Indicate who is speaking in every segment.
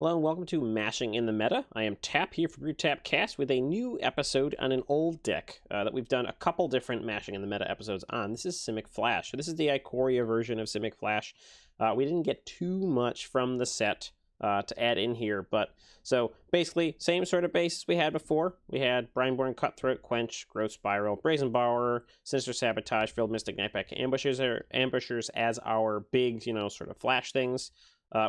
Speaker 1: Hello and welcome to Mashing in the Meta. I am Tap here for Brew Tap Cast with a new episode on an old deck that we've done a couple different Mashing in the Meta episodes on. This is Simic Flash. So this is the Ikoria version of Simic Flash. We didn't get too much from the set to add in here, but so basically same sort of base we had before. We had Brineborn, Cutthroat, Quench, Growth Spiral, Brazen Borrower, Sinister Sabotage, Field Mystic, Nightpack, Ambushers as our big, sort of flash things.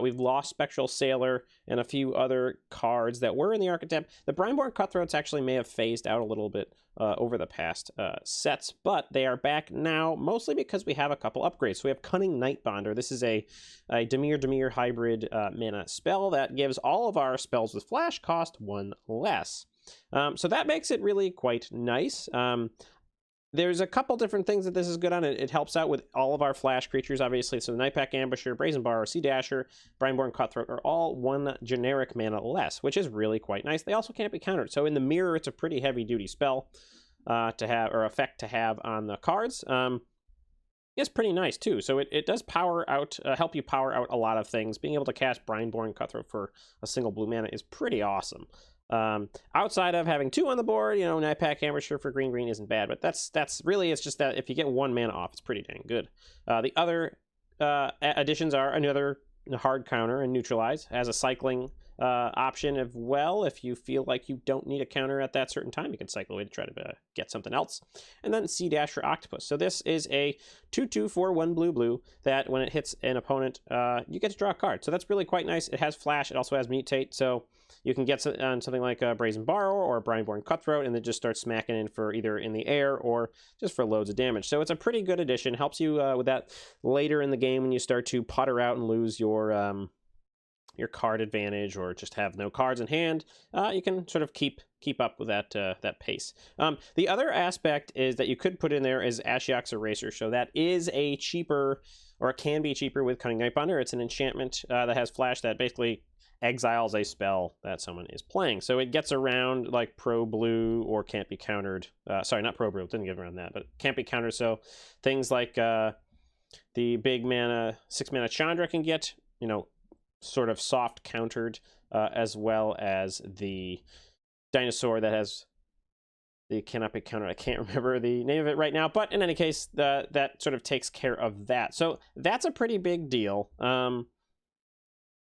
Speaker 1: We've lost Spectral Sailor and a few other cards that were in the archetype. The Brineborn Cutthroats actually may have phased out a little bit over the past sets, but they are back now, mostly because we have a couple upgrades. So we have Cunning Nightbonder. This is a Dimir hybrid mana spell that gives all of our spells with flash cost one less. So that makes it really quite nice. There's a couple different things that this is good on. It helps out with all of our flash creatures, obviously. So the Nightpack Ambusher, Brazen Borrower, Sea Dasher, Brineborn Cutthroat are all one generic mana less, which is really quite nice. They also can't be countered. So in the mirror, it's a pretty heavy-duty spell to have, or effect to have on the cards. It's pretty nice, too. So it does power out, help you power out a lot of things. Being able to cast Brineborn Cutthroat for a single blue mana is pretty awesome. Outside of having two on the board, Nightpack Ambusher for green isn't bad, but that's really, it's just that if you get one mana off, it's pretty dang good. The other additions are another hard counter and neutralize as a cycling option as well. If you feel like you don't need a counter at that certain time, you can cycle away to try to get something else. And then Sea Dash for Octopus. So this is a 2/2 for 1 blue that when it hits an opponent, you get to draw a card. So that's really quite nice. It has flash. It also has mutate. So you can get on something like a Brazen Borrower or a Brineborn Cutthroat and then just start smacking in for either in the air or just for loads of damage. So it's a pretty good addition. Helps you with that later in the game when you start to putter out and lose your card advantage or just have no cards in hand. You can sort of keep up with that pace. The other aspect is that you could put in there is Ashiok's Eraser. So that is a cheaper, or it can be cheaper with Cunning Nightbonder. It's an enchantment that has flash that basically exiles a spell that someone is playing. So it gets around like Pro Blue or can't be countered. Sorry, not Pro Blue. It didn't get around that, but can't be countered. So things like the big mana, 6 mana Chandra can get, sort of soft countered, as well as the dinosaur that has the cannot be countered. I can't remember the name of it right now, but in any case, that sort of takes care of that. So that's a pretty big deal.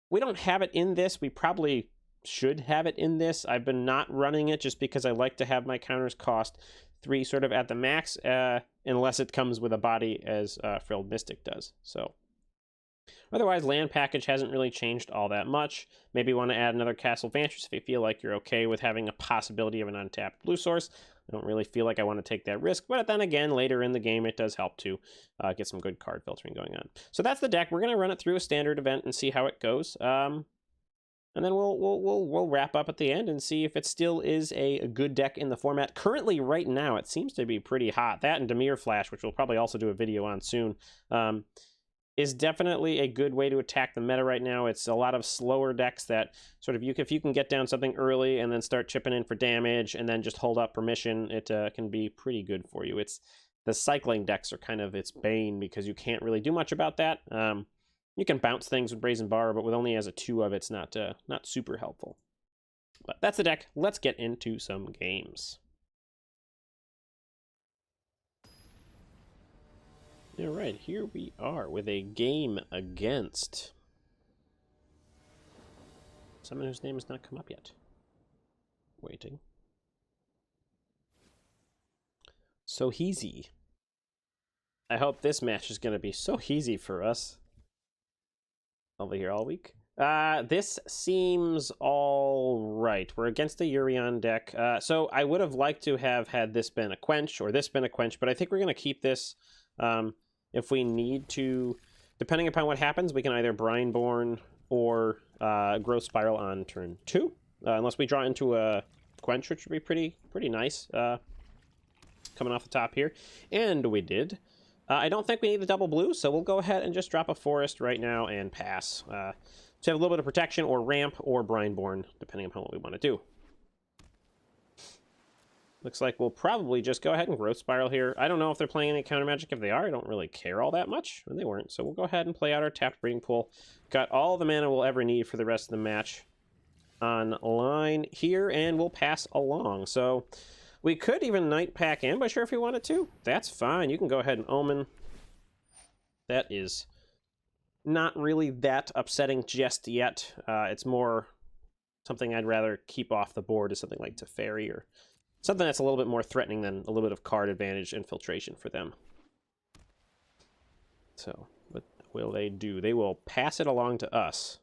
Speaker 1: We don't have it in this. We probably should have it in this. I've been not running it just because I like to have my counters cost 3 sort of at the max, unless it comes with a body as Frilled Mystic does. So otherwise, land package hasn't really changed all that much. Maybe you want to add another Castle Vantress if you feel like you're okay with having a possibility of an untapped blue source. I don't really feel like I want to take that risk, but then again, later in the game, it does help to get some good card filtering going on. So that's the deck. We're going to run it through a standard event and see how it goes. And then we'll wrap up at the end and see if it still is a good deck in the format. Currently, right now, it seems to be pretty hot. That and Dimir Flash, which we'll probably also do a video on soon, is definitely a good way to attack the meta right now. It's a lot of slower decks that sort of, if you can get down something early and then start chipping in for damage and then just hold up permission, it can be pretty good for you. The cycling decks are kind of its bane because you can't really do much about that. You can bounce things with Brazen Borrower, but with only as a 2 of it's not super helpful. But that's the deck. Let's get into some games. All right, here we are with a game against someone whose name has not come up yet. Waiting. So easy. I hope this match is going to be so easy for us. I'll be here all week. This seems all right. We're against the Yorion deck. So I would have liked to have had this been a Quench or this been a Quench, but I think we're going to keep this. If we need to, depending upon what happens, we can either Brineborn or Growth Spiral on turn 2, unless we draw into a Quench, which would be pretty nice coming off the top here. And we did. I don't think we need the double blue, so we'll go ahead and just drop a Forest right now and pass. So have a little bit of protection or ramp or Brineborn, depending upon what we want to do. Looks like we'll probably just go ahead and Growth Spiral here. I don't know if they're playing any counter magic. If they are, I don't really care all that much. And they weren't. So we'll go ahead and play out our tapped breeding pool. Got all the mana we'll ever need for the rest of the match. online here, and we'll pass along. So we could even Night Pack Ambusher if we wanted to. That's fine. You can go ahead and Omen. That is not really that upsetting just yet. It's more something I'd rather keep off the board is something like Teferi or something that's a little bit more threatening than a little bit of card advantage infiltration for them. So, what will they do? They will pass it along to us.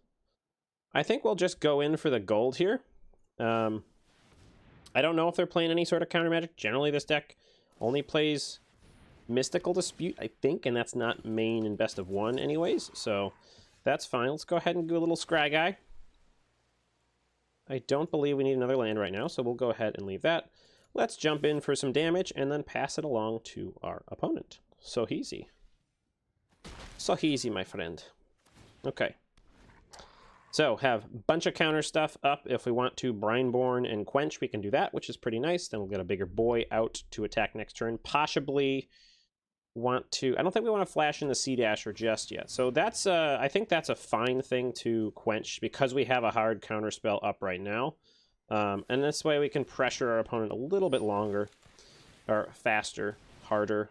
Speaker 1: I think we'll just go in for the gold here. I don't know if they're playing any sort of counter magic. Generally, this deck only plays Mystical Dispute, I think, and that's not main and best of one anyways, so that's fine. Let's go ahead and do a little Scry-Guy. I don't believe we need another land right now, so we'll go ahead and leave that. Let's jump in for some damage and then pass it along to our opponent. So easy. So easy, my friend. Okay. So, have a bunch of counter stuff up. If we want to Brineborn and Quench, we can do that, which is pretty nice. Then we'll get a bigger boy out to attack next turn. Possibly want to... I don't think we want to flash in the Sea Dasher just yet. So that's, I think that's a fine thing to Quench because we have a hard counter spell up right now. And this way we can pressure our opponent a little bit longer. Or faster, harder,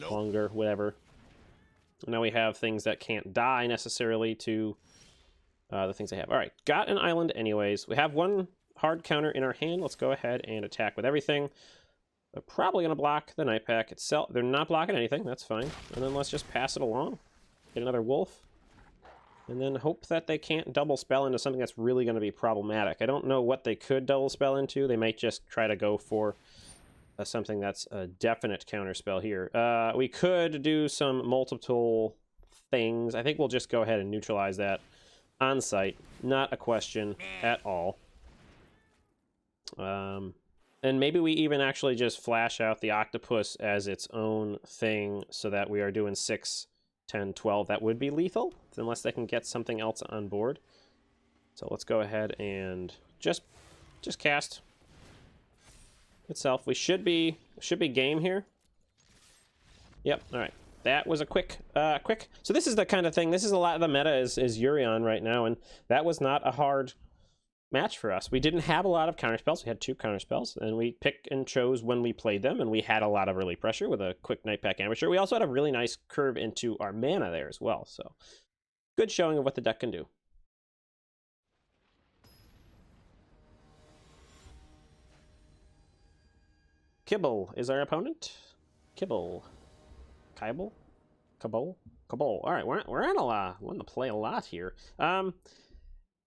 Speaker 1: longer, whatever. Now we have things that can't die necessarily to... the things I have. All right, got an island anyways. We have one hard counter in our hand. Let's go ahead and attack with everything. They're probably going to block the Night Pack itself. They're not blocking anything. That's fine. And then let's just pass it along. Get another wolf. And then hope that they can't double spell into something that's really going to be problematic. I don't know what they could double spell into. They might just try to go for something that's a definite counter spell here. We could do some multiple things. I think we'll just go ahead and neutralize that on site, not a question at all. And maybe we even actually just flash out the octopus as its own thing so that we are doing 6, 10, 12. That would be lethal, unless they can get something else on board. So let's go ahead and just cast itself. We should be game here. Yep, all right. That was a quick. So this is the kind of thing, this is a lot of the meta is Yorion right now, and that was not a hard match for us. We didn't have a lot of counterspells. We had 2 counterspells, and we picked and chose when we played them, and we had a lot of early pressure with a quick Night Pack Ambusher. We also had a really nice curve into our mana there as well, so good showing of what the deck can do. Kibble is our opponent. Kibble. Kibble? Cabal? Cabal. All right, we're in a lot. Want to play a lot here.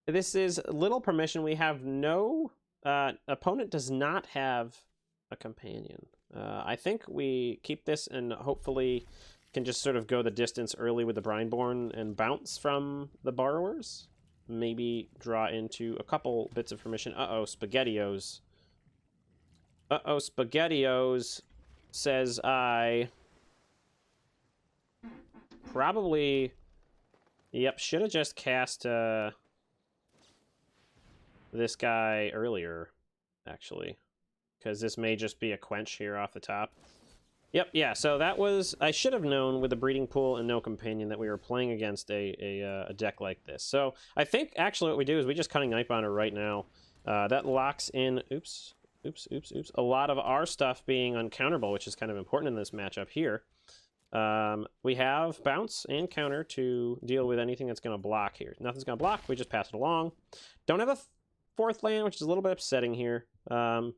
Speaker 1: This is little permission. We have no... opponent does not have a companion. I think we keep this and hopefully can just sort of go the distance early with the Brineborn and bounce from the borrowers. Maybe draw into a couple bits of permission. Uh-oh, SpaghettiOs. Uh-oh, SpaghettiOs, says I... Probably... Yep, should have just cast this guy earlier, actually. Because this may just be a quench here off the top. Yep, yeah, so that was... I should have known with the breeding pool and no companion that we were playing against a deck like this. So I think actually what we do is we just Cunning Nightbounder right now. That locks in... Oops. A lot of our stuff being uncounterable, which is kind of important in this matchup here. We have bounce and counter to deal with anything that's going to block here. Nothing's going to block. We just pass it along. Don't have a 4th land, which is a little bit upsetting here. Oh,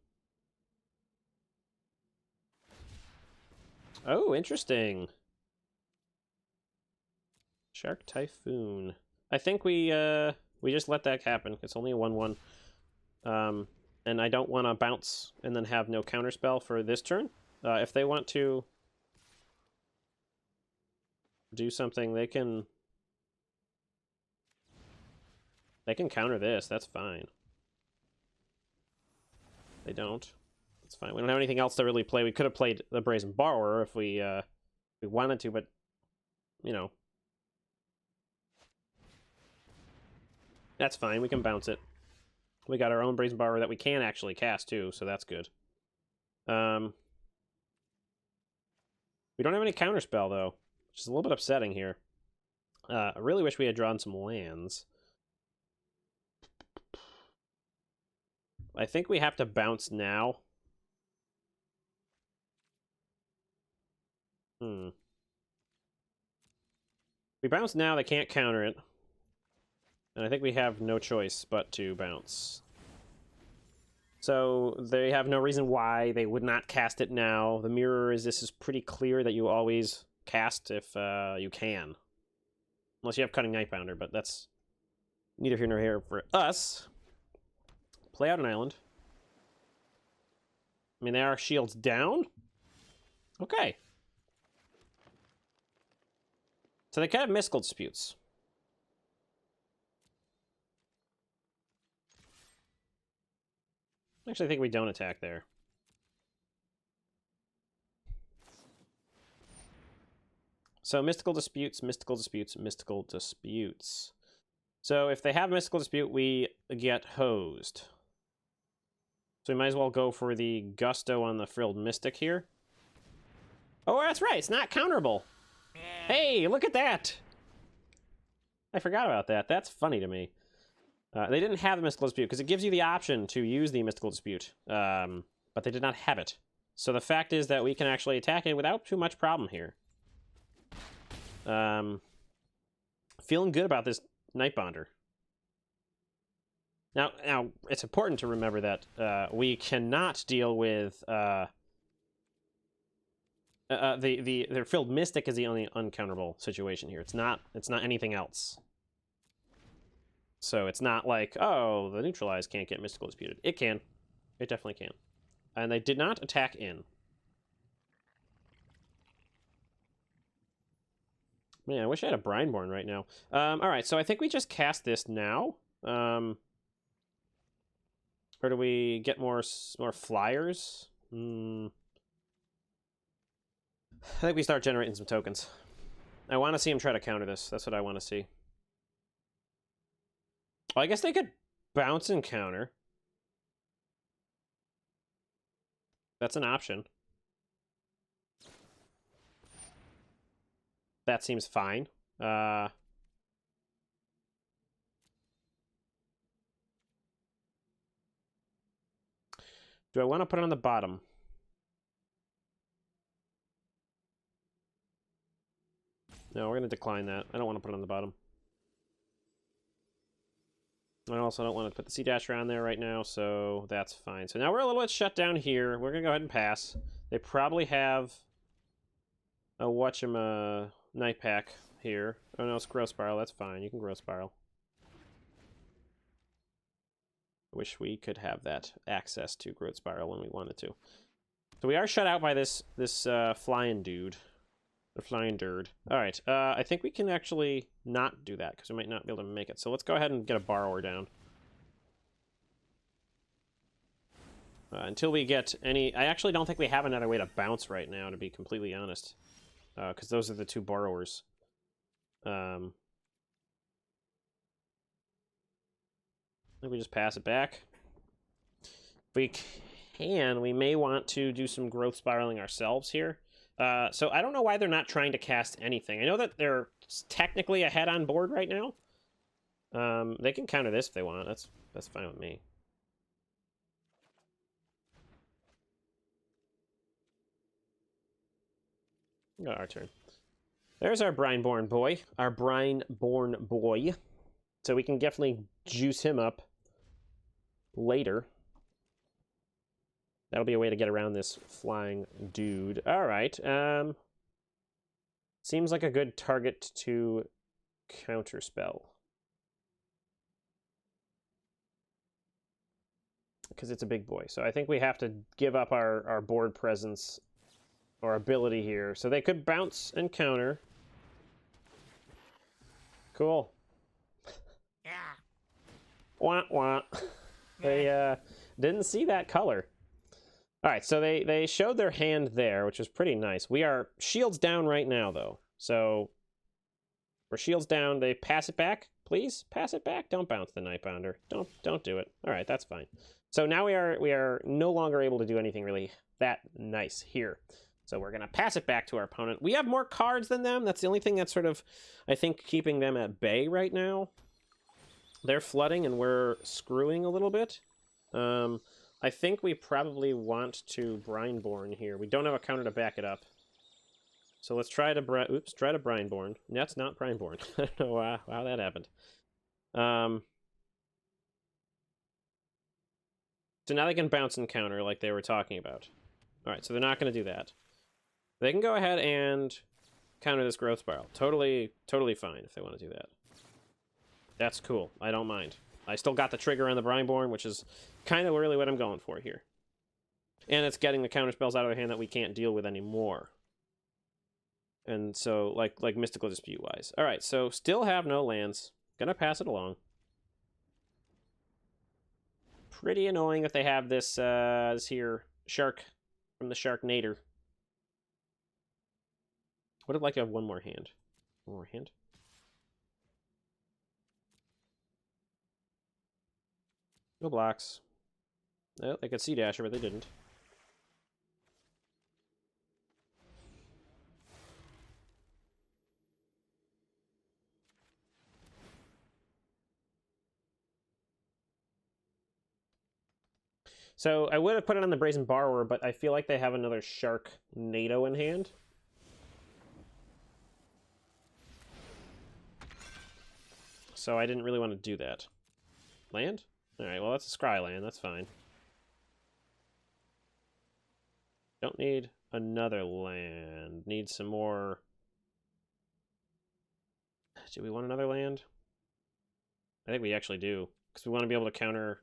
Speaker 1: interesting. Shark Typhoon. I think we just let that happen. It's only a 1/1. And I don't want to bounce and then have no counterspell for this turn. If they want to do something, they can counter this. That's fine. They don't. That's fine. We don't have anything else to really play. We could have played the Brazen Borrower if we wanted to, but you know, that's fine. We can bounce it. We got our own Brazen Borrower that we can actually cast too, so that's good. We don't have any counterspell though, which is a little bit upsetting here. I really wish we had drawn some lands. I think we have to bounce now. If we bounce now, they can't counter it. And I think we have no choice but to bounce. So they have no reason why they would not cast it now. The mirror is this is pretty clear that you always cast if you can. Unless you have Cutting Nightbounder, but that's neither here nor here for us. Play out an island. I mean, they are shields down. Okay. So they could have Mystical Disputes. Actually, I think we don't attack there. So Mystical Disputes, Mystical Disputes, Mystical Disputes. So if they have Mystical Dispute, we get hosed. So we might as well go for the Gusto on the Frilled Mystic here. Oh, that's right. It's not counterable. Hey, look at that. I forgot about that. That's funny to me. They didn't have the Mystical Dispute because it gives you the option to use the Mystical Dispute. But they did not have it. So the fact is that we can actually attack it without too much problem here. Feeling good about this Nightbounder. Now, it's important to remember that we cannot deal with their Filled Mystic is the only uncounterable situation here. It's not anything else. So it's not like, oh, the Neutralize can't get Mystical Disputed. It can. It definitely can. And they did not attack in. Man, I wish I had a Brineborn right now. Alright, so I think we just cast this now. Or do we get more flyers? I think we start generating some tokens. I want to see him try to counter this. That's what I want to see. Well, I guess they could bounce and counter. That's an option. That seems fine. Do I want to put it on the bottom? No, we're going to decline that. I don't want to put it on the bottom. I also don't want to put the Sea Dasher on there right now, so that's fine. So now we're a little bit shut down here. We're going to go ahead and pass. They probably have a Night Pack here. Oh no, it's Growth Spiral. That's fine. You can Growth Spiral. I wish we could have that access to Growth Spiral when we wanted to. So we are shut out by this flying dude. The flying dirt. Alright, I think we can actually not do that, because we might not be able to make it. So let's go ahead and get a Borrower down. Until we get any... I actually don't think we have another way to bounce right now, to be completely honest. Because those are the two Borrowers. I think we just pass it back. If we can, we may want to do some Growth Spiraling ourselves here. So I don't know why they're not trying to cast anything. I know that they're technically ahead on board right now. They can counter this if they want. That's fine with me. Got our turn. There's our Brineborn boy. Our Brineborn boy. So we can definitely juice him up later. That'll be a way to get around this flying dude. Alright. Seems like a good target to counterspell. Because it's a big boy. So I think we have to give up our board presence or ability here. So they could bounce and counter. Cool.
Speaker 2: Yeah.
Speaker 1: Wah, wah. They didn't see that color. Alright, so they showed their hand there, which was pretty nice. We are shields down right now, though. So, we're shields down. They pass it back, please? Pass it back. Don't bounce the Nightbounder. Don't do it. Alright, that's fine. So now we are no longer able to do anything really that nice here. So we're going to pass it back to our opponent. We have more cards than them. That's the only thing that's sort of, I think, keeping them at bay right now. They're flooding and we're screwing a little bit. I think we probably want to Brineborn here. We don't have a counter to back it up. So let's try to try to Brineborn. That's not Brineborn. I don't know how that happened. So now they can bounce and counter like they were talking about. Alright, so they're not going to do that. They can go ahead and counter this growth spiral. Totally fine if they want to do that. That's cool. I don't mind. I still got the trigger on the Brineborn, which is kind of really what I'm going for here. And it's getting the counter spells out of their hand that we can't deal with anymore. And so, like Mystical Dispute-wise. Alright, so still have no lands. Gonna pass it along. Pretty annoying if they have this, this here shark from the Sharknator. Would have liked to have one more hand. One more hand? No blocks. Oh, they could Sea Dasher, but they didn't. So I would have put it on the Brazen Borrower, but I feel like they have another Sharknado in hand. So I didn't really want to do that. Land? Alright, well that's a Scry land, that's fine. Don't need another land. Need some more... Do we want another land? I think we actually do. Because we want to be able to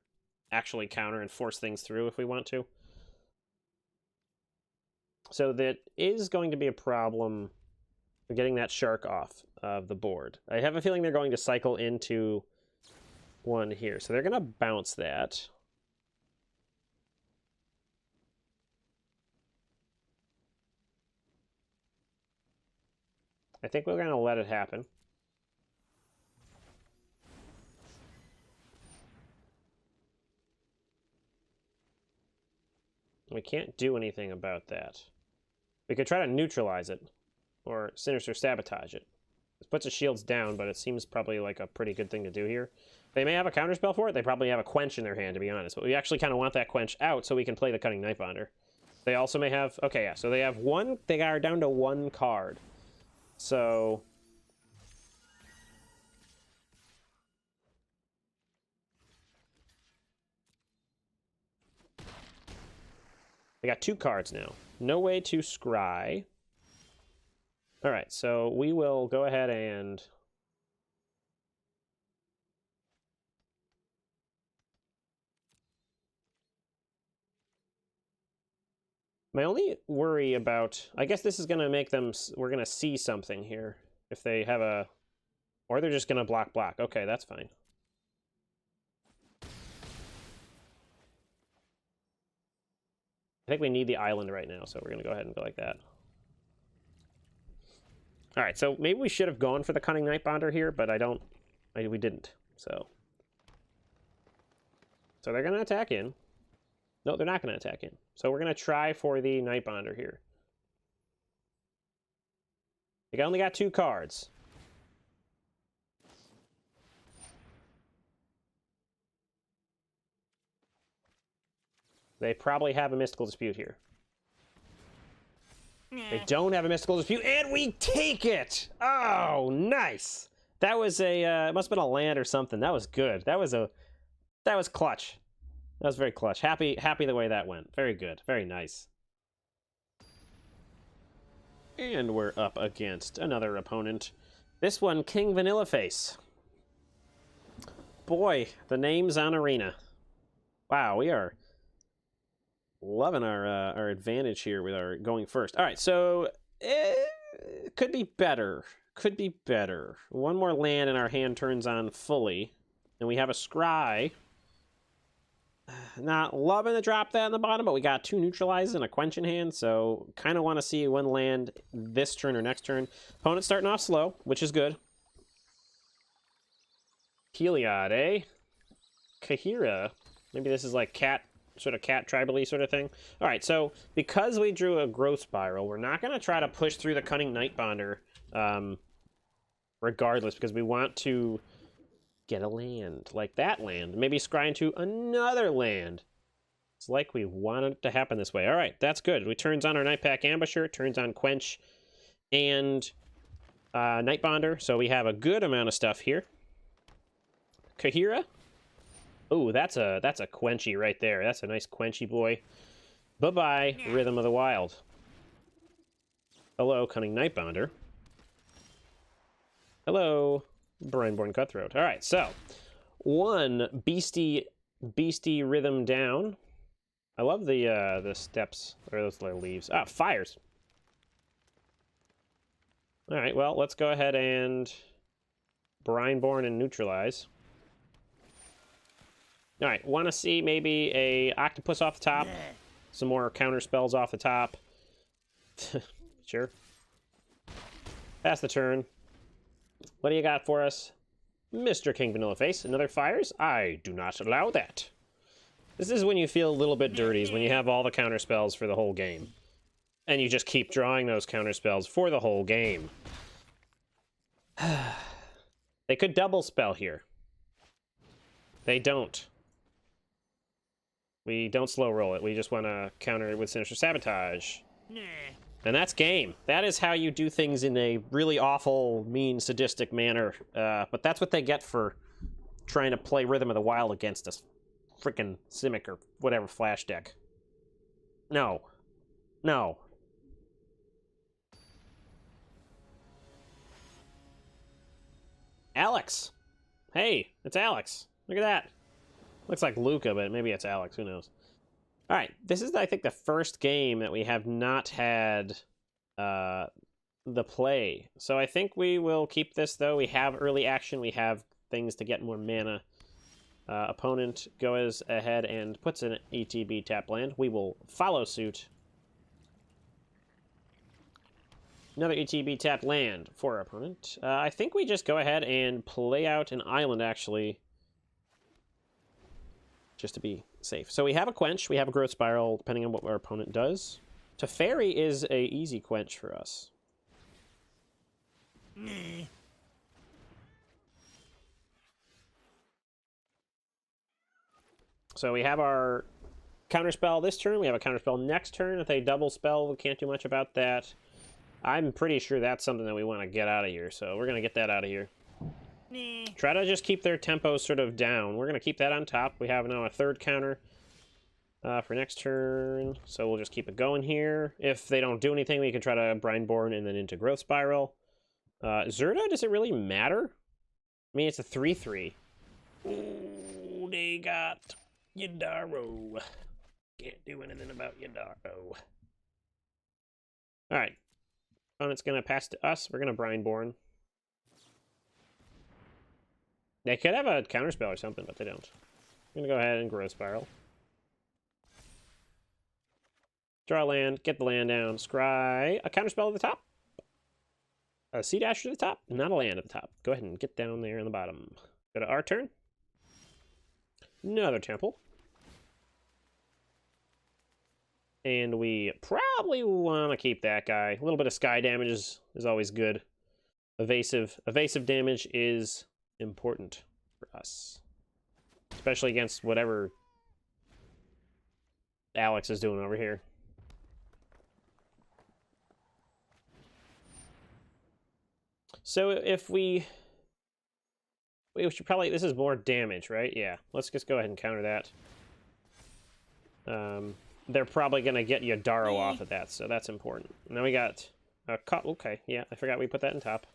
Speaker 1: actually counter and force things through if we want to. So that is going to be a problem for getting that shark off of the board. I have a feeling they're going to cycle into one here. So they're going to bounce that. I think we're going to let it happen. We can't do anything about that. We could try to neutralize it, or Sinister Sabotage it. This puts the shields down, but it seems probably like a pretty good thing to do here. They may have a counterspell for it. They probably have a Quench in their hand, to be honest. But we actually kind of want that Quench out so we can play the Cunning Nightbonder. They also may have... Okay, yeah, so they have one... They are down to one card. So... They got two cards now. No way to scry. Alright, so we will go ahead and... My only worry about... I guess this is going to make them... We're going to see something here. If they have a... Or they're just going to block. Okay, that's fine. I think we need the island right now, so we're going to go ahead and go like that. Alright, so maybe we should have gone for the Cunning Nightbonder here, but we didn't, so... So they're going to attack in. No, they're not going to attack in. So we're going to try for the Nightbonder here. They only got two cards. They probably have a Mystical Dispute here. They don't have a Mystical Dispute, and we take it! Oh, nice! That was a, it must have been a land or something. That was good. That was clutch. That was very clutch. Happy the way that went. Very good. Very nice. And we're up against another opponent. This one, King Vanilla Face. Boy, the names on Arena. Wow, we are loving our advantage here with our going first. All right, so could be better. Could be better. One more land and our hand turns on fully. And we have a Scry. Not loving to drop that in the bottom, but we got two neutralizes and a Quench in hand, so kind of want to see one land this turn or next turn. Opponent's starting off slow, which is good. Heliod, eh? Kahira. Maybe this is like cat tribally sort of thing. All right, so because we drew a growth spiral, we're not going to try to push through the Cunning Nightbonder regardless, because we want to get a land, like that land. Maybe scry into another land. It's like we want it to happen this way. All right, that's good. We turns on our Night Pack Ambusher, turns on Quench, and Night Bonder, so we have a good amount of stuff here. Kahira. Oh, that's a Quenchy right there. That's a nice Quenchy boy. Bye-bye, Rhythm of the Wild. Hello, Cunning Night Bonder. Hello, Brineborn Cutthroat. All right, so one beastie rhythm down. I love the steps, or those little leaves. Ah, fires. All right, well, let's go ahead and Brineborn and neutralize. All right, want to see maybe a octopus off the top, some more counter spells off the top. Sure. Pass the turn. What do you got for us? Mr. King Vanillaface, another fires? I do not allow that. This is when you feel a little bit dirty, is when you have all the counter spells for the whole game. And you just keep drawing those counter spells for the whole game. They could double spell here. They don't. We don't slow roll it. We just want to counter it with Sinister Sabotage. And that's game. That is how you do things in a really awful, mean, sadistic manner. But that's what they get for trying to play Rhythm of the Wild against us. Frickin' Simic or whatever Flash deck. No. No. Alex. Hey, it's Alex. Look at that. Looks like Lukka, but maybe it's Alex. Who knows? All right. This is, I think, the first game that we have not had the play. So I think we will keep this, though. We have early action. We have things to get more mana. Opponent goes ahead and puts an ETB tap land. We will follow suit. Another ETB tap land for our opponent. I think we just go ahead and play out an island, actually, just to be safe. So we have a Quench. We have a Growth Spiral, depending on what our opponent does. Teferi is a easy Quench for us. So we have our counterspell this turn. We have a counterspell next turn. If they double spell, we can't do much about that. I'm pretty sure that's something that we want to get out of here, so we're going to get that out of here. Try to just keep their tempo sort of down. We're going to keep that on top. We have now a third counter for next turn, so we'll just keep it going here. If they don't do anything, we can try to Brineborn and then into Growth Spiral. Zerda, does it really matter? I mean, it's a 3/3. Ooh, they got Yadaro. Can't do anything about Yadaro. Alright. Opponent's going to pass to us. We're going to Brineborn. They could have a counterspell or something, but they don't. I'm going to go ahead and Growth Spiral. Draw land, get the land down, scry a counterspell at the top. A Sea Dasher at the top, not a land at the top. Go ahead and get down there on the bottom. Go to our turn. Another temple. And we probably want to keep that guy. A little bit of sky damage is always good. Evasive damage is important for us. Especially against whatever Alex is doing over here. So if we should probably, this is more damage, right? Yeah, let's just go ahead and counter that. They're probably going to get Yadaro off of that, so that's important. Now we got a cut. Okay, yeah, I forgot we put that in top.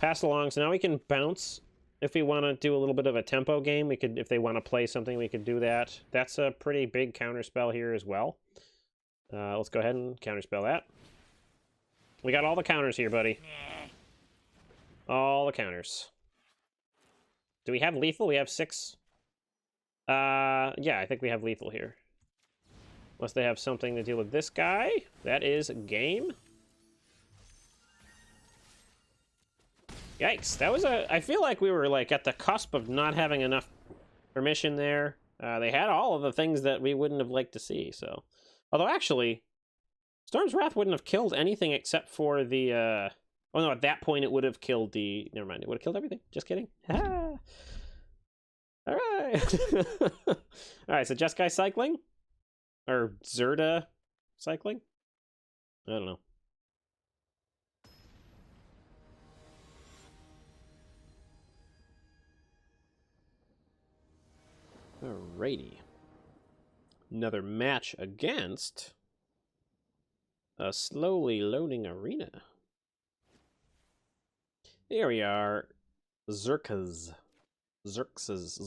Speaker 1: Pass along, so now we can bounce. If we want to do a little bit of a tempo game, we could, if they want to play something, we could do that. That's a pretty big counter spell here as well. Let's go ahead and counterspell that. We got all the counters here, buddy. All the counters. Do we have lethal? We have 6. Yeah, I think we have lethal here. Unless they have something to deal with this guy. That is game. Yikes. That was a... I feel like we were like at the cusp of not having enough permission there. They had all of the things that we wouldn't have liked to see, so... Although, actually, Storm's Wrath wouldn't have killed anything except for the... Oh, no, at that point it would have killed the... Never mind, it would have killed everything. Just kidding. All right. All right, so Jeskai cycling? Or Zerda cycling? I don't know. Alrighty. Another match against a slowly loading arena. Here we are. Zerkas. Zerkus,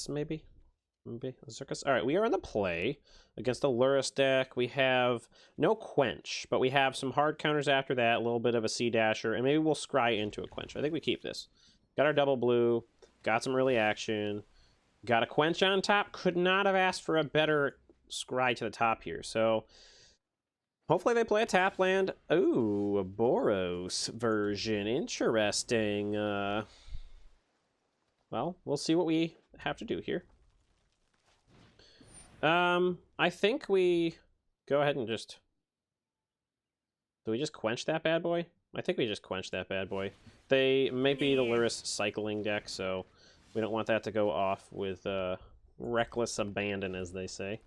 Speaker 1: maybe? Maybe Zerkus. Alright, we are on the play against the Lurrus deck. We have no Quench, but we have some hard counters after that, a little bit of a Sea Dasher, and maybe we'll scry into a Quench. I think we keep this. Got our double blue, got some early action, got a Quench on top. Could not have asked for a better scry to the top here, so hopefully they play a tap land. Ooh, a Boros version. Interesting. Well, we'll see what we have to do here. I think we go ahead and just... Do we just quench that bad boy? I think we just quench that bad boy. They may be the Lurrus cycling deck, so we don't want that to go off with reckless abandon, as they say.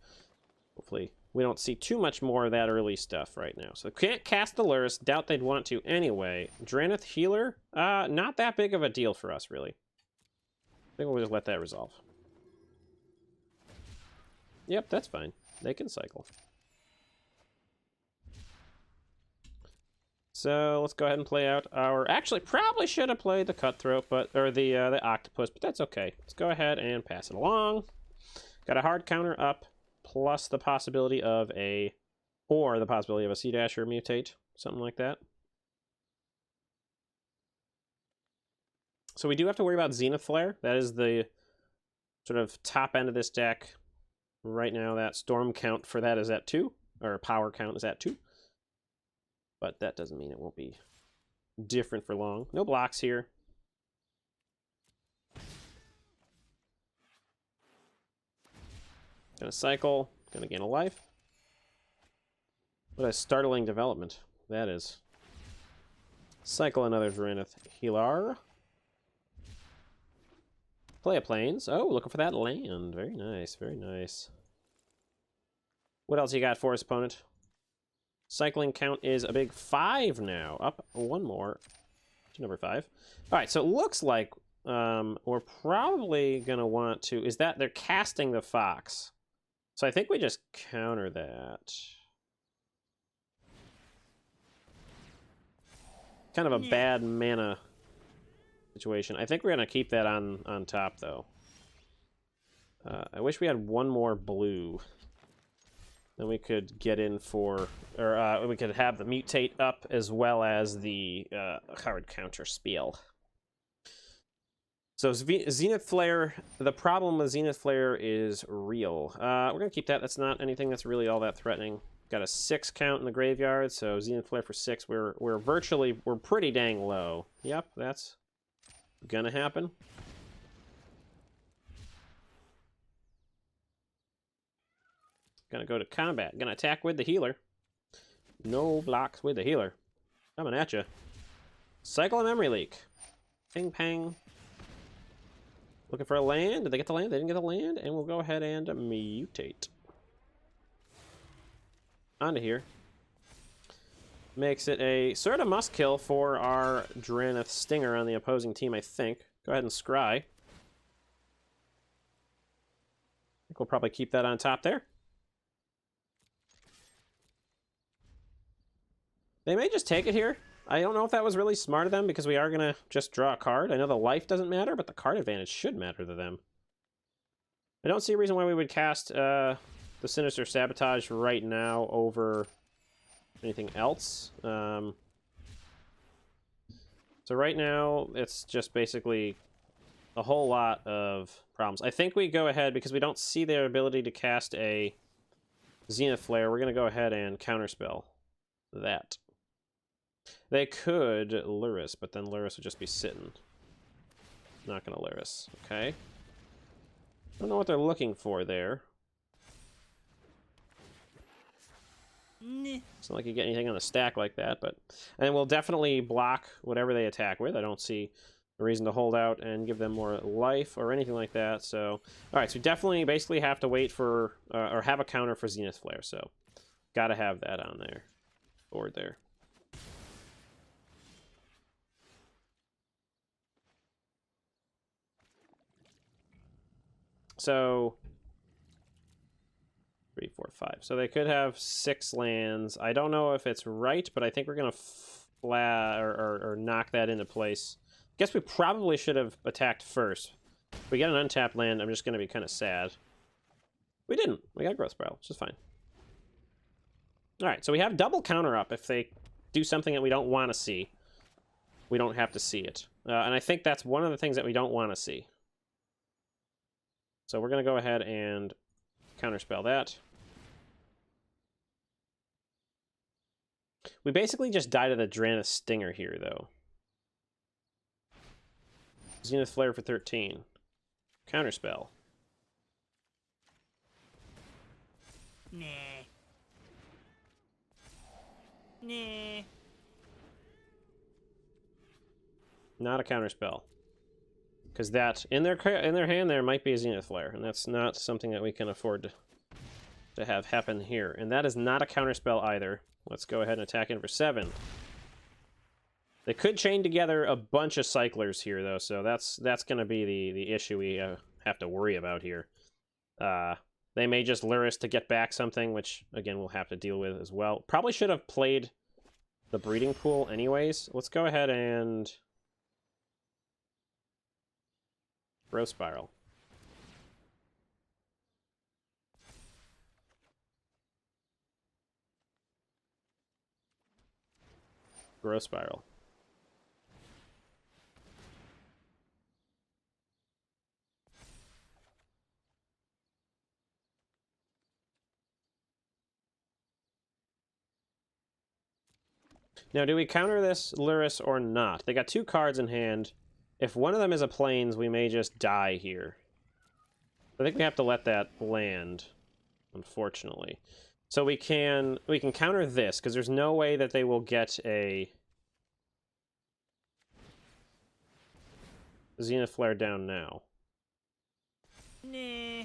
Speaker 1: Hopefully we don't see too much more of that early stuff right now. So can't cast the Lurrus. Doubt they'd want to anyway. Drannith Healer? Not that big of a deal for us, really. I think we'll just let that resolve. Yep, that's fine. They can cycle. So let's go ahead and play out our... Actually, probably should have played the Cutthroat, or the Octopus, but that's okay. Let's go ahead and pass it along. Got a hard counter up, plus the possibility of a... Or the possibility of a Sea Dasher Mutate, something like that. So we do have to worry about Zenith Flare. That is the sort of top end of this deck. Right now, that storm count for that is at 2, or power count is at 2. But that doesn't mean it won't be different for long. No blocks here. Gonna cycle, gonna gain a life. What a startling development that is. Cycle another Drannith Healer. Play a Plains. Oh, looking for that land. Very nice, very nice. What else you got for us, opponent? Cycling count is a big 5 now. Up one more to number 5. All right, so it looks like we're probably going to want to... Is that they're casting the Fox. So I think we just counter that. Kind of a bad mana situation. I think we're going to keep that on top, though. I wish we had one more blue. Then we could get in for... Or we could have the Mutate up as well as the hard counter spell. So Zenith Flare, the problem with Zenith Flare is real. We're going to keep that. That's not anything that's really all that threatening. Got a 6 count in the graveyard, so Zenith Flare for 6. We're pretty dang low. Yep, that's gonna happen. Gonna go to combat. Gonna attack with the healer. No blocks with the healer. Coming at you. Cycle a Memory Leak. Ping pang. Looking for a land. Did they get the land? They didn't get the land. And we'll go ahead and mutate. Onto here. Makes it a sort of must kill for our Drannith Stinger on the opposing team, I think. Go ahead and scry. I think we'll probably keep that on top there. They may just take it here. I don't know if that was really smart of them because we are going to just draw a card. I know the life doesn't matter, but the card advantage should matter to them. I don't see a reason why we would cast the Sinister Sabotage right now over anything else. So right now, it's just basically a whole lot of problems. I think we go ahead, because we don't see their ability to cast a Zenith Flare, we're going to go ahead and counterspell that. They could Lurrus, but then Lurrus would just be sitting. Not going to Lurrus. Okay. I don't know what they're looking for there. It's not like you get anything on the stack like that, but... And we'll definitely block whatever they attack with. I don't see a reason to hold out and give them more life or anything like that. So, all right, so we definitely basically have to wait for, or have a counter for Zenith Flare. So, gotta have that on there, board there. So, 3, 4, 5. So they could have 6 lands. I don't know if it's right, but I think we're gonna or knock that into place. Guess we probably should have attacked first. If we get an untapped land, I'm just gonna be kind of sad. We didn't. We got Growth Spiral, which is fine. All right, so we have double counter up. If they do something that we don't want to see, we don't have to see it. And I think that's one of the things that we don't want to see. So we're going to go ahead and counterspell that. We basically just died to the Drannith Stinger here, though. Zenith Flare for 13. Counterspell.
Speaker 2: Nah. Nah.
Speaker 1: Not a counterspell. Because that, in their hand there might be a Zenith Flare, and that's not something that we can afford to have happen here. And that is not a counterspell either. Let's go ahead and attack in for 7. They could chain together a bunch of cyclers here, though, so that's going to be the issue we have to worry about here. They may just Lurrus to get back something, which, again, we'll have to deal with as well. Probably should have played the breeding pool anyways. Let's go ahead and Growth Spiral. Growth Spiral. Now, do we counter this Lurrus or not? They got 2 cards in hand. If one of them is a plains, we may just die here. I think we have to let that land, unfortunately. So we can counter this, because there's no way that they will get a Zenith Flare down now.
Speaker 2: Nah.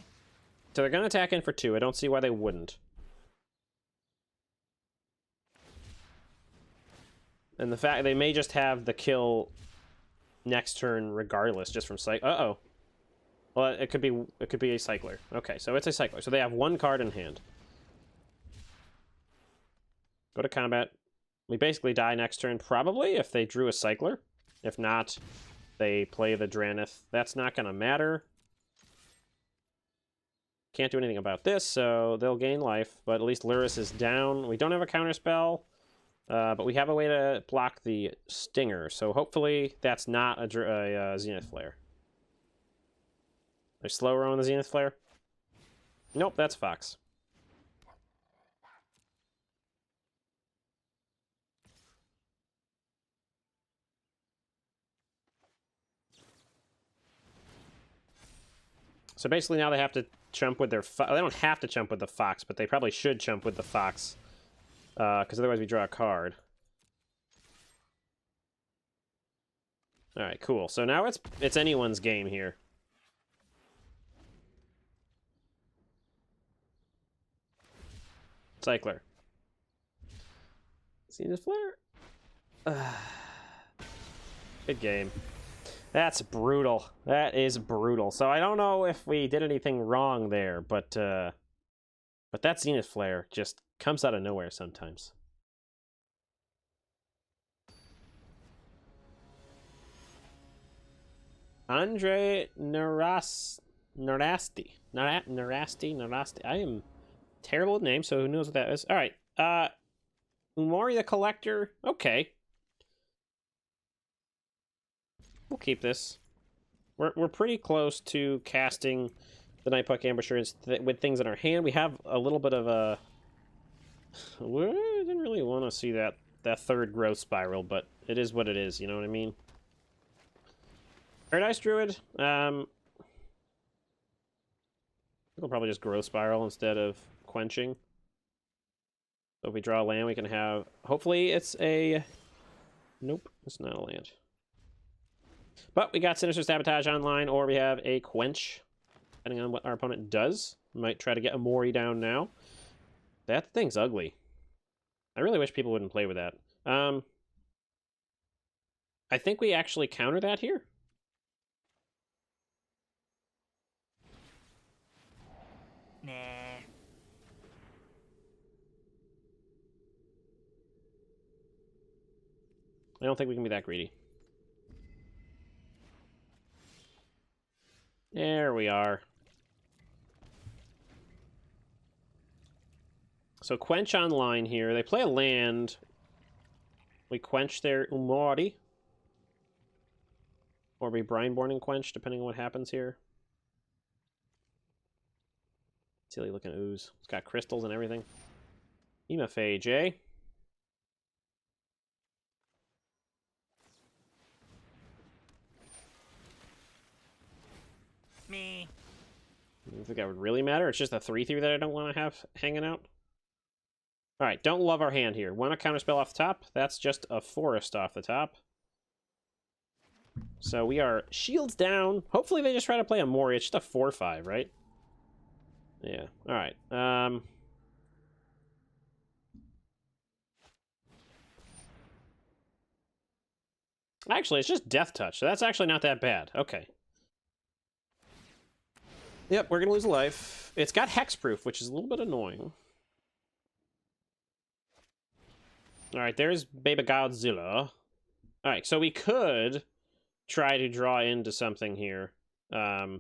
Speaker 1: So they're going to attack in for 2. I don't see why they wouldn't. And the fact they may just have the kill next turn regardless, just from sight. Uh-oh. Well, it could be a cycler. Okay, so it's a cycler. So they have 1 card in hand. Go to combat. We basically die next turn, probably, if they drew a cycler. If not, they play the Drannith. That's not going to matter. Can't do anything about this, so they'll gain life. But at least Lurrus is down. We don't have a counterspell. But we have a way to block the Stinger, so hopefully that's not a Zenith Flare. They're slower on the Zenith Flare? Nope, that's Fox. So basically now they have to chump with their... They don't have to chump with the Fox, but they probably should chump with the Fox. Because otherwise we draw a card. Alright, cool. So now it's anyone's game here. Cycler. Zenith Flare? Good game. That's brutal. That is brutal. So I don't know if we did anything wrong there, but that Zenith Flare just comes out of nowhere sometimes. Andre Narasti. I am terrible with names, so who knows what that is. All right. Umori the Collector. Okay. We'll keep this. We're pretty close to casting the Nightpuck Ambusher with things in our hand. We have a little bit of a... I didn't really want to see that 3rd Growth Spiral, but it is what it is, you know what I mean? Paradise Druid, we'll probably just Growth Spiral instead of Quenching. So if we draw a land, we can have... Hopefully it's a... Nope, it's not a land. But we got Sinister Sabotage online, or we have a Quench, depending on what our opponent does. We might try to get a Mori down now. That thing's ugly. I really wish people wouldn't play with that. I think we actually counter that here.
Speaker 2: Nah.
Speaker 1: I don't think we can be that greedy. There we are. So Quench online here. They play a land. We quench their Umori. Or we Brineborn and Quench, depending on what happens here. Silly looking ooze. It's got crystals and everything. Emophage, eh?
Speaker 2: Me.
Speaker 1: I don't think that would really matter. It's just a 3/3 that I don't want to have hanging out. Alright, don't love our hand here. Want a counterspell off the top? That's just a forest off the top. So we are shields down. Hopefully they just try to play a Mori. It's just a 4/5, right? Yeah. Alright. Actually, it's just Death Touch, so that's actually not that bad. Okay. Yep, we're going to lose a life. It's got Hexproof, which is a little bit annoying. Alright, there's Baby Godzilla. Alright, so we could try to draw into something here. But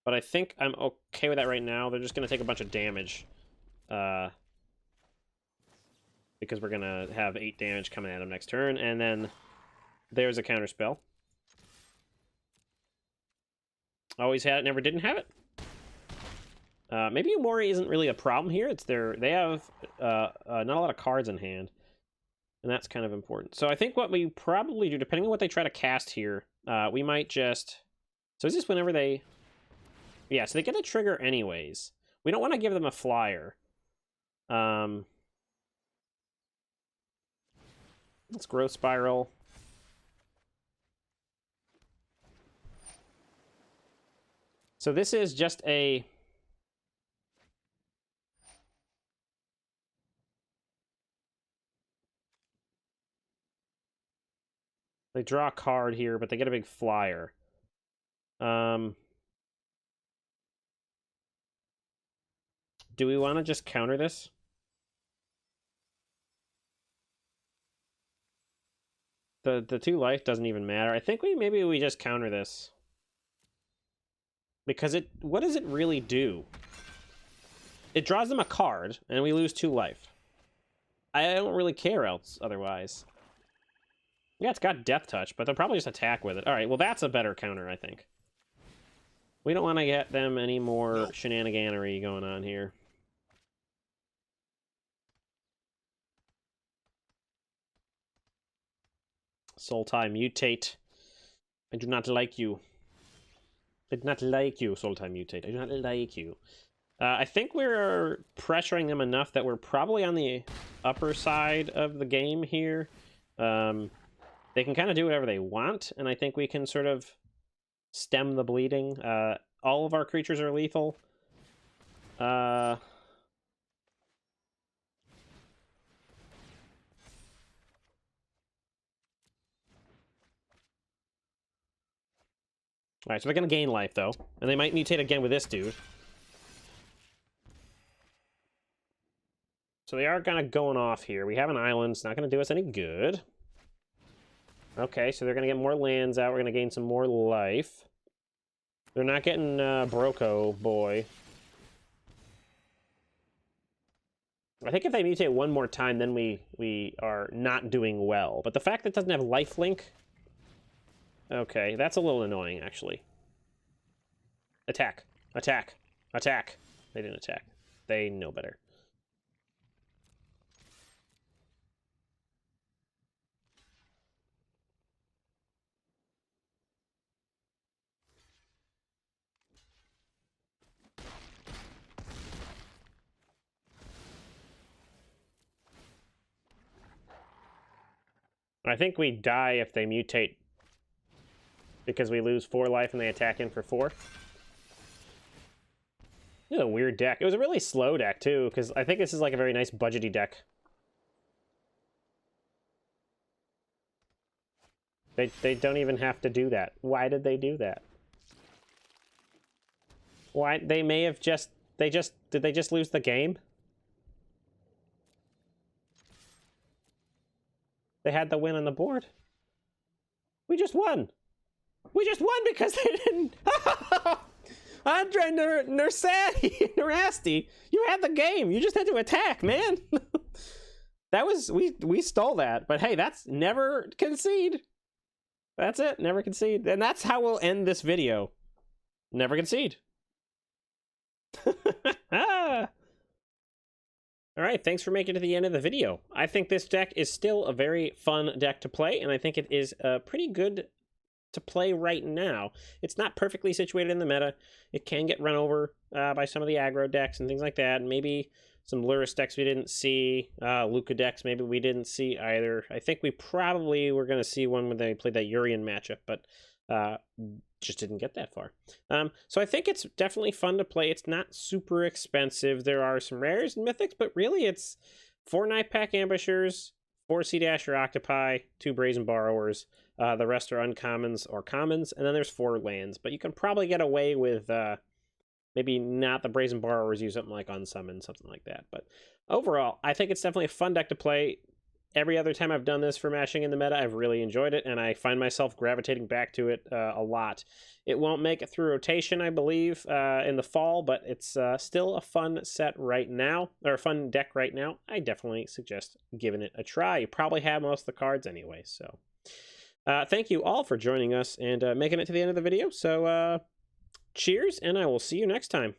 Speaker 1: I think I'm okay with that right now. They're just going to take a bunch of damage. Because we're going to have 8 damage coming at them next turn. And then there's a counterspell. Always had it, never didn't have it. Maybe Umori isn't really a problem here. It's they have not a lot of cards in hand. And that's kind of important. So I think what we probably do, depending on what they try to cast here, we might just... So is this whenever they... Yeah, so they get a trigger anyways. We don't want to give them a flyer. Let's Growth Spiral. So this is just a... They draw a card here, but they get a big flyer. Do we want to just counter this? The 2 life doesn't even matter. I think maybe we just counter this. Because what does it really do? It draws them a card, and we lose 2 life. I don't really care else otherwise. Yeah, it's got Death Touch, but they'll probably just attack with it. Alright, well that's a better counter, I think. We don't want to get them any more shenaniganery going on here. Sultai, mutate. I do not like you. I do not like you, Sultai, mutate. I do not like you. I think we're pressuring them enough that we're probably on the upper side of the game here. They can kind of do whatever they want, and I think we can sort of stem the bleeding. All of our creatures are lethal. Alright, so they're going to gain life, though. And they might mutate again with this dude. So they are kind of going off here. We have an island. It's not going to do us any good. Okay, so they're going to get more lands out. We're going to gain some more life. They're not getting Broco, boy. I think if they mutate one more time, then we are not doing well. But the fact that it doesn't have lifelink... Okay, that's a little annoying, actually. Attack. Attack. Attack. They didn't attack. They know better. I think we die if they mutate, because we lose 4 life and they attack in for 4. This is a weird deck. It was a really slow deck, too, because I think this is like a very nice budgety deck. They don't even have to do that. Why did they do that? Why? They may have just... Did they just lose the game? They had the win on the board. We just won. We just won because they didn't... Andre Nerasti, you had the game. You just had to attack, man. That was... We stole that. But hey, that's never concede. That's it. Never concede. And that's how we'll end this video. Never concede. All right, thanks for making it to the end of the video. I think this deck is still a very fun deck to play, and I think it is pretty good to play right now. It's not perfectly situated in the meta. It can get run over by some of the aggro decks and things like that. Maybe some Lurrus decks we didn't see, Lukka decks maybe we didn't see either. I think we probably were going to see one when they played that Yorion matchup, but just didn't get that far. So I think it's definitely fun to play. It's not super expensive. There are some rares and mythics, but really it's 4 Night Pack Ambushers, 4 Sea Dasher Octopi, 2 Brazen Borrowers. The rest are uncommons or commons, and then there's 4 lands. But you can probably get away with maybe not the Brazen Borrowers, use something like Unsummon, something like that. But overall, I think it's definitely a fun deck to play. Every other time I've done this for Mashing in the Meta, I've really enjoyed it, and I find myself gravitating back to it a lot. It won't make it through rotation, I believe, in the fall, but it's still a fun set right now, or a fun deck right now. I definitely suggest giving it a try. You probably have most of the cards anyway, so... thank you all for joining us and making it to the end of the video, so cheers, and I will see you next time.